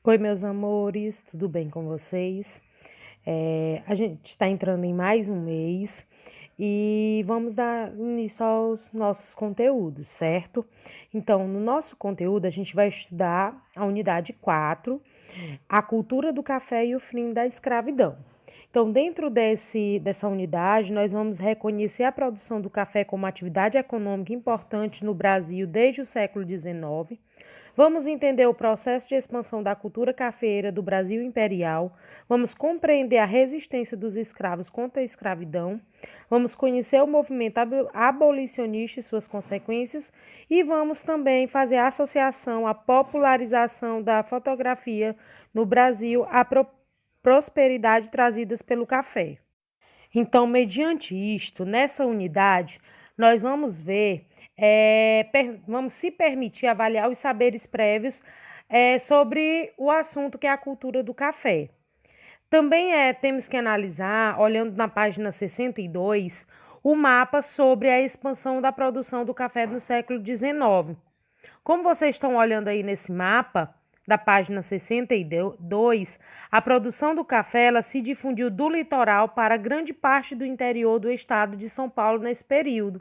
Oi, meus amores, tudo bem com vocês? A gente está entrando em mais um mês e vamos dar início aos nossos conteúdos, certo? Então, no nosso conteúdo, a gente vai estudar a unidade 4, a cultura do café e o fim da escravidão. Então, dentro dessa unidade, nós vamos reconhecer a produção do café como atividade econômica importante no Brasil desde o século XIX. Vamos entender o processo de expansão da cultura cafeeira do Brasil imperial. Vamos compreender a resistência dos escravos contra a escravidão. Vamos conhecer o movimento abolicionista e suas consequências. E vamos também fazer a associação à popularização da fotografia no Brasil à prosperidade trazidas pelo café. Então, mediante isto, nessa unidade, nós vamos ver, vamos se permitir avaliar os saberes prévios sobre o assunto que é a cultura do café. Também temos que analisar, olhando na página 62, o mapa sobre a expansão da produção do café no século XIX. Como vocês estão olhando aí nesse mapa, da página 62, a produção do café ela se difundiu do litoral para grande parte do interior do estado de São Paulo nesse período.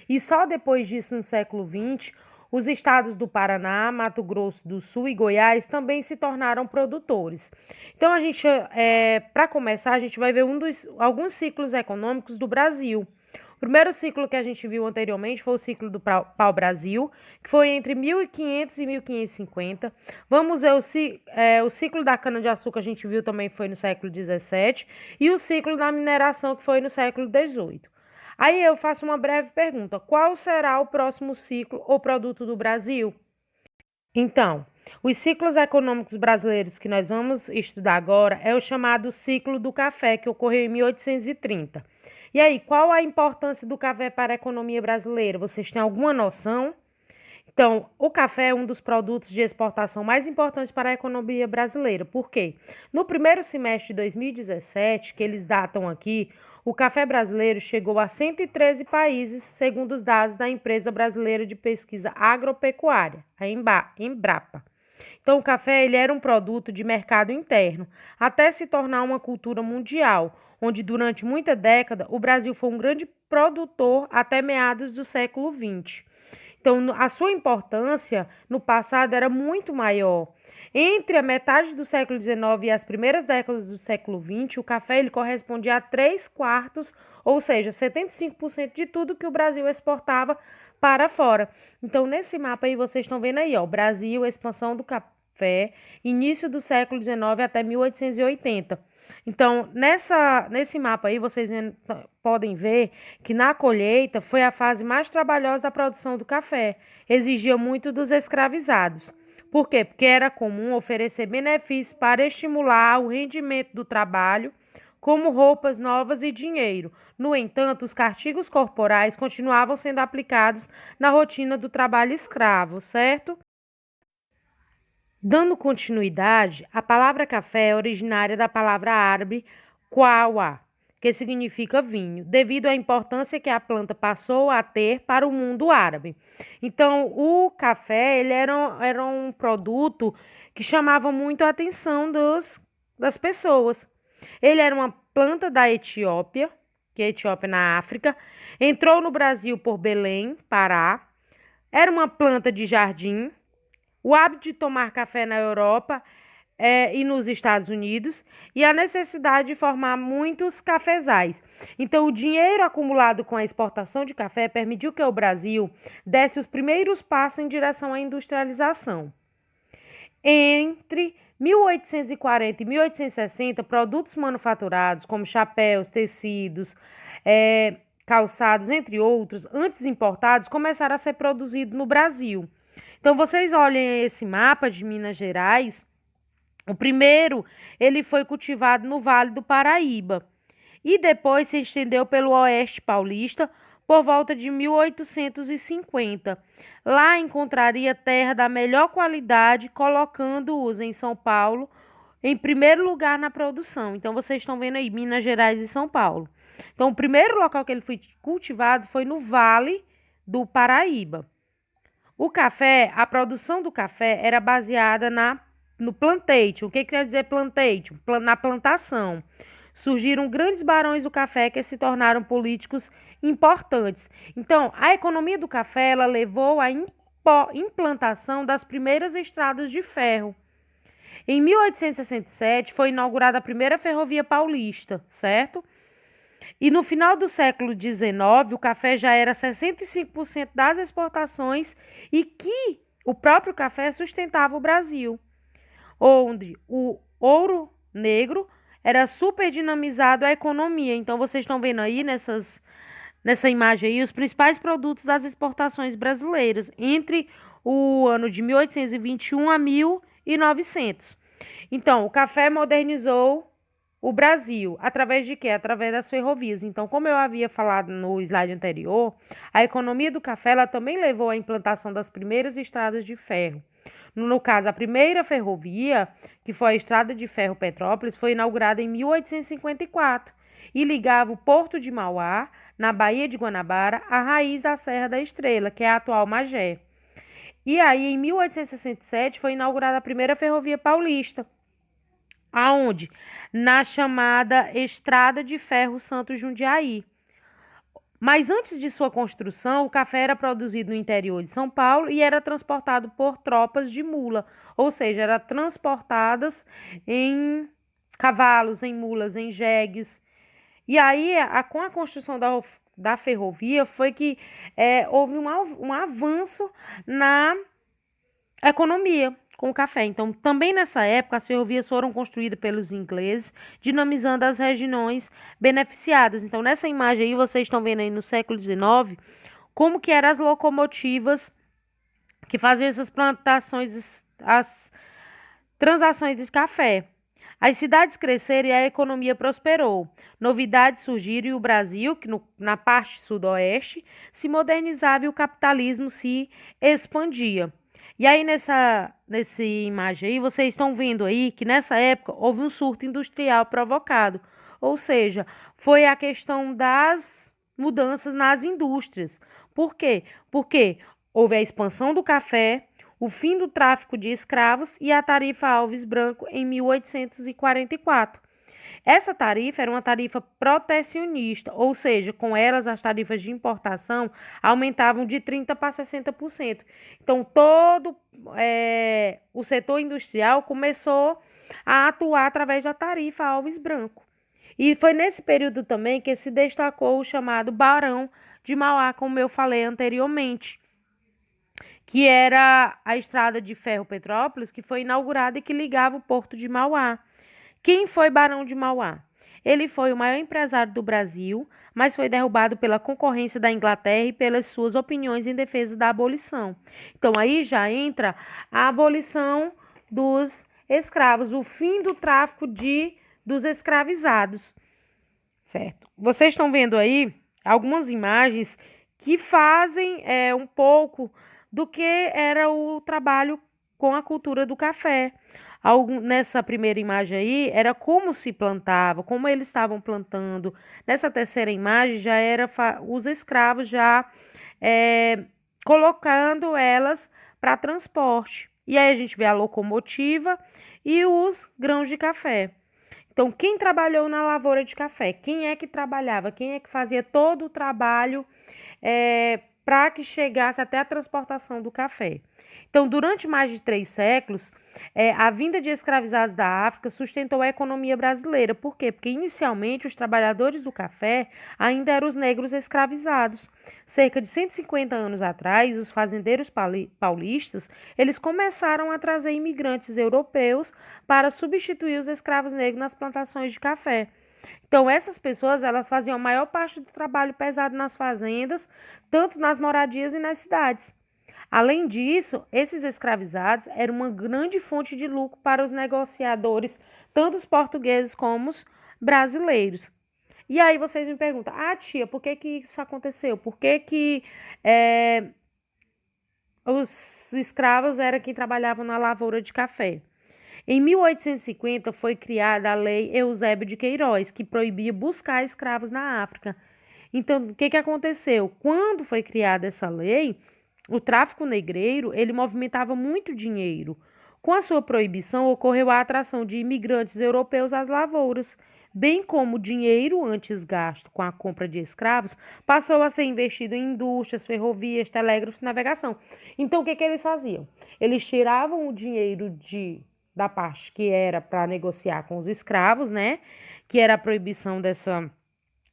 E só depois disso, no século XX, os estados do Paraná, Mato Grosso do Sul e Goiás também se tornaram produtores. Então, para começar, a gente vai ver alguns ciclos econômicos do Brasil. O primeiro ciclo que a gente viu anteriormente foi o ciclo do pau-brasil, que foi entre 1500 e 1550. Vamos ver o ciclo da cana-de-açúcar, a gente viu também foi no século XVII, e o ciclo da mineração, que foi no século XVIII. Aí eu faço uma breve pergunta: qual será o próximo ciclo ou produto do Brasil? Então, os ciclos econômicos brasileiros que nós vamos estudar agora é o chamado ciclo do café, que ocorreu em 1830. E aí, qual a importância do café para a economia brasileira? Vocês têm alguma noção? Então, o café é um dos produtos de exportação mais importantes para a economia brasileira. Por quê? No primeiro semestre de 2017, que eles datam aqui, o café brasileiro chegou a 113 países, segundo os dados da Empresa Brasileira de Pesquisa Agropecuária, a Embrapa. Então, o café ele era um produto de mercado interno, até se tornar uma cultura mundial, onde durante muita década o Brasil foi um grande produtor até meados do século XX. Então, a sua importância no passado era muito maior. Entre a metade do século XIX e as primeiras décadas do século XX, o café ele correspondia a 3/4, ou seja, 75% de tudo que o Brasil exportava para fora. Então, nesse mapa aí, vocês estão vendo aí, ó, Brasil, expansão do café, início do século XIX até 1880. Então, nesse mapa aí, vocês podem ver que na colheita foi a fase mais trabalhosa da produção do café. Exigia muito dos escravizados. Por quê? Porque era comum oferecer benefícios para estimular o rendimento do trabalho, como roupas novas e dinheiro. No entanto, os castigos corporais continuavam sendo aplicados na rotina do trabalho escravo, certo? Dando continuidade, a palavra café é originária da palavra árabe quawa, que significa vinho, devido à importância que a planta passou a ter para o mundo árabe. Então, o café era um produto que chamava muito a atenção das pessoas. Ele era uma planta da Etiópia, que é a Etiópia na África, entrou no Brasil por Belém, Pará, era uma planta de jardim. O hábito de tomar café na Europa e nos Estados Unidos e a necessidade de formar muitos cafezais. Então, o dinheiro acumulado com a exportação de café permitiu que o Brasil desse os primeiros passos em direção à industrialização. Entre 1840 e 1860, produtos manufaturados como chapéus, tecidos, calçados, entre outros, antes importados, começaram a ser produzidos no Brasil. Então, vocês olhem esse mapa de Minas Gerais. O primeiro, ele foi cultivado no Vale do Paraíba e depois se estendeu pelo Oeste Paulista por volta de 1850. Lá encontraria terra da melhor qualidade, colocando-os em São Paulo em primeiro lugar na produção. Então, vocês estão vendo aí Minas Gerais e São Paulo. Então, o primeiro local que ele foi cultivado foi no Vale do Paraíba. O café, a produção do café era baseada na no plantation. O que quer dizer plantation? Na plantação. Surgiram grandes barões do café que se tornaram políticos importantes. Então, a economia do café ela levou à implantação das primeiras estradas de ferro. Em 1867 foi inaugurada a primeira ferrovia paulista, certo? E no final do século XIX, o café já era 65% das exportações e que o próprio café sustentava o Brasil, onde o ouro negro era super dinamizado a economia. Então, vocês estão vendo aí nessa imagem aí os principais produtos das exportações brasileiras entre o ano de 1821 a 1900. Então, o café modernizou o Brasil, através de quê? Através das ferrovias. Então, como eu havia falado no slide anterior, a economia do café ela também levou à implantação das primeiras estradas de ferro. No caso, a primeira ferrovia, que foi a Estrada de Ferro Petrópolis, foi inaugurada em 1854 e ligava o Porto de Mauá, na Baía de Guanabara, à raiz da Serra da Estrela, que é a atual Magé. E aí, em 1867, foi inaugurada a primeira ferrovia paulista. Aonde? Na chamada Estrada de Ferro Santos Jundiaí. Mas antes de sua construção, o café era produzido no interior de São Paulo e era transportado por tropas de mula, ou seja, era transportadas em cavalos, em mulas, em jegues. E aí, com a construção da ferrovia, foi que houve um avanço na economia com o café. Então, também nessa época, as ferrovias foram construídas pelos ingleses, dinamizando as regiões beneficiadas. Então, nessa imagem aí, vocês estão vendo aí no século XIX, como que eram as locomotivas que faziam essas plantações, as transações de café. As cidades cresceram e a economia prosperou. Novidades surgiram e o Brasil, que na parte sudoeste, se modernizava e o capitalismo se expandia. E aí, nessa imagem aí, vocês estão vendo aí que nessa época houve um surto industrial provocado. Ou seja, foi a questão das mudanças nas indústrias. Por quê? Porque houve a expansão do café, o fim do tráfico de escravos e a tarifa Alves Branco em 1844. Essa tarifa era uma tarifa protecionista, ou seja, com elas as tarifas de importação aumentavam de 30% para 60%. Então, todo o setor industrial começou a atuar através da tarifa Alves Branco. E foi nesse período também que se destacou o chamado Barão de Mauá, como eu falei anteriormente, que era a estrada de ferro Petrópolis, que foi inaugurada e que ligava o porto de Mauá. Quem foi Barão de Mauá? Ele foi o maior empresário do Brasil, mas foi derrubado pela concorrência da Inglaterra e pelas suas opiniões em defesa da abolição. Então, aí já entra a abolição dos escravos, o fim do tráfico dos escravizados, certo? Vocês estão vendo aí algumas imagens que fazem um pouco do que era o trabalho com a cultura do café. Nessa primeira imagem aí, era como se plantava, como eles estavam plantando. Nessa terceira imagem, já era os escravos já colocando elas para transporte. E aí a gente vê a locomotiva e os grãos de café. Então, quem trabalhou na lavoura de café? Quem é que trabalhava? Quem é que fazia todo o trabalho para que chegasse até a transportação do café? Então, durante mais de 3 séculos, a vinda de escravizados da África sustentou a economia brasileira. Por quê? Porque inicialmente os trabalhadores do café ainda eram os negros escravizados. Cerca de 150 anos atrás, os fazendeiros paulistas, eles começaram a trazer imigrantes europeus para substituir os escravos negros nas plantações de café. Então, essas pessoas, elas faziam a maior parte do trabalho pesado nas fazendas, tanto nas moradias e nas cidades. Além disso, esses escravizados eram uma grande fonte de lucro para os negociadores, tanto os portugueses como os brasileiros. E aí vocês me perguntam, tia, por que que isso aconteceu? Por que que os escravos eram quem trabalhavam na lavoura de café? Em 1850 foi criada a Lei Eusébio de Queiroz, que proibia buscar escravos na África. Então, o que que aconteceu? Quando foi criada essa lei, o tráfico negreiro, ele movimentava muito dinheiro. Com a sua proibição, ocorreu a atração de imigrantes europeus às lavouras, bem como o dinheiro antes gasto com a compra de escravos passou a ser investido em indústrias, ferrovias, telégrafos e navegação. Então, o que eles faziam? Eles tiravam o dinheiro da parte que era para negociar com os escravos, né? Que era a proibição dessa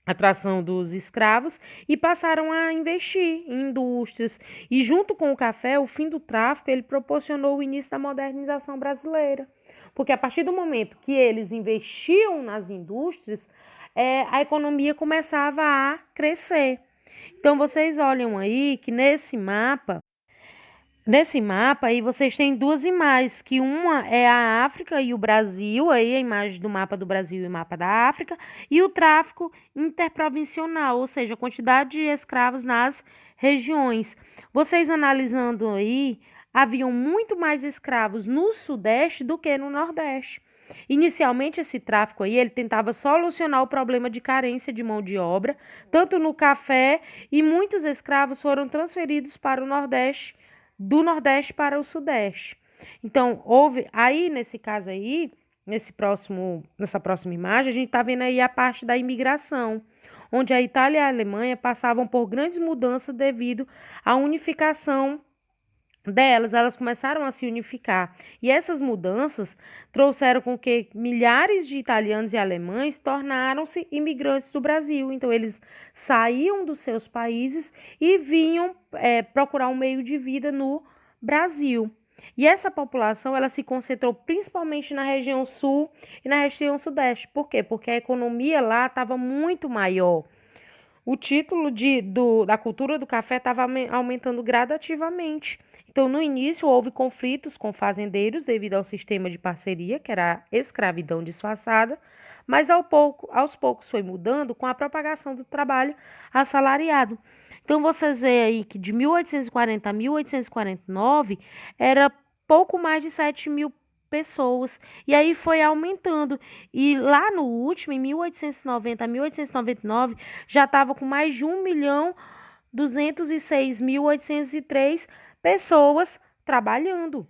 atração dos escravos e passaram a investir em indústrias. E junto com o café, o fim do tráfico, ele proporcionou o início da modernização brasileira. Porque a partir do momento que eles investiam nas indústrias, a economia começava a crescer. Então, vocês olham aí que nesse mapa aí vocês têm duas imagens, que uma é a África e o Brasil, aí a imagem do mapa do Brasil e o mapa da África, e o tráfico interprovincial, ou seja, a quantidade de escravos nas regiões. Vocês analisando aí, haviam muito mais escravos no Sudeste do que no Nordeste. Inicialmente, esse tráfico aí, ele tentava solucionar o problema de carência de mão de obra, tanto no café, e muitos escravos foram transferidos para o Nordeste, do Nordeste para o Sudeste. Então, houve, aí nesse caso aí, nessa próxima imagem, a gente está vendo aí a parte da imigração, onde a Itália e a Alemanha passavam por grandes mudanças devido à unificação delas, elas começaram a se unificar. E essas mudanças trouxeram com que milhares de italianos e alemães tornaram-se imigrantes do Brasil. Então, eles saíam dos seus países e vinham procurar um meio de vida no Brasil. E essa população, ela se concentrou principalmente na região sul e na região sudeste. Por quê? Porque a economia lá estava muito maior. O título da cultura do café estava aumentando gradativamente. Então, no início, houve conflitos com fazendeiros devido ao sistema de parceria, que era a escravidão disfarçada, mas aos poucos foi mudando com a propagação do trabalho assalariado. Então, vocês veem aí que de 1840 a 1849 era pouco mais de 7 mil pessoas. E aí foi aumentando. E lá no último, em 1890 a 1899, já estava com mais de 1.206.803 pessoas trabalhando.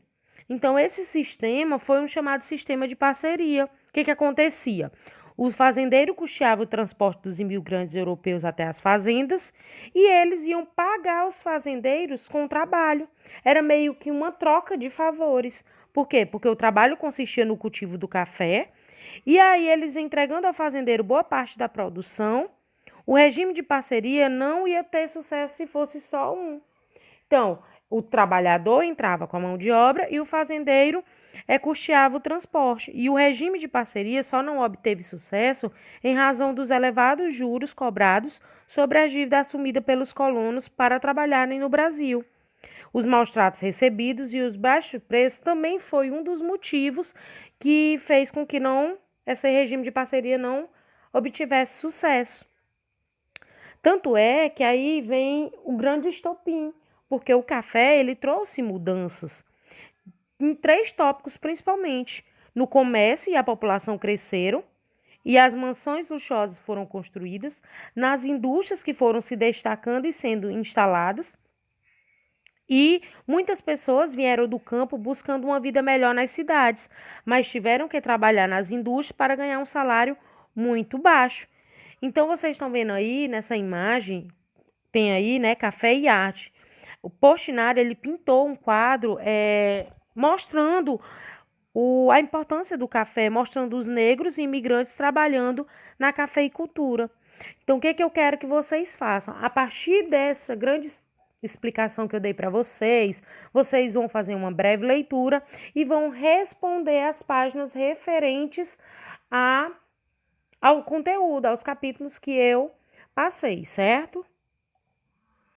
Então, esse sistema foi um chamado sistema de parceria. O que acontecia? O fazendeiro custeava o transporte dos imigrantes europeus até as fazendas e eles iam pagar os fazendeiros com o trabalho. Era meio que uma troca de favores. Por quê? Porque o trabalho consistia no cultivo do café e aí eles entregando ao fazendeiro boa parte da produção. O regime de parceria não ia ter sucesso se fosse só um. Então, o trabalhador entrava com a mão de obra e o fazendeiro custeava o transporte. E o regime de parceria só não obteve sucesso em razão dos elevados juros cobrados sobre a dívida assumida pelos colonos para trabalharem no Brasil. Os maus tratos recebidos e os baixos preços também foi um dos motivos que fez com que esse regime de parceria não obtivesse sucesso. Tanto é que aí vem o grande estopim, porque o café ele trouxe mudanças em 3 tópicos principalmente. No comércio e a população cresceram e as mansões luxuosas foram construídas, nas indústrias que foram se destacando e sendo instaladas, e muitas pessoas vieram do campo buscando uma vida melhor nas cidades, mas tiveram que trabalhar nas indústrias para ganhar um salário muito baixo. Então, vocês estão vendo aí nessa imagem, tem aí, né, café e arte. O Portinari, ele pintou um quadro mostrando a importância do café, mostrando os negros e imigrantes trabalhando na cafeicultura. Então, o que eu quero que vocês façam? A partir dessa grande explicação que eu dei para vocês, vocês vão fazer uma breve leitura e vão responder as páginas referentes ao conteúdo, aos capítulos que eu passei, certo?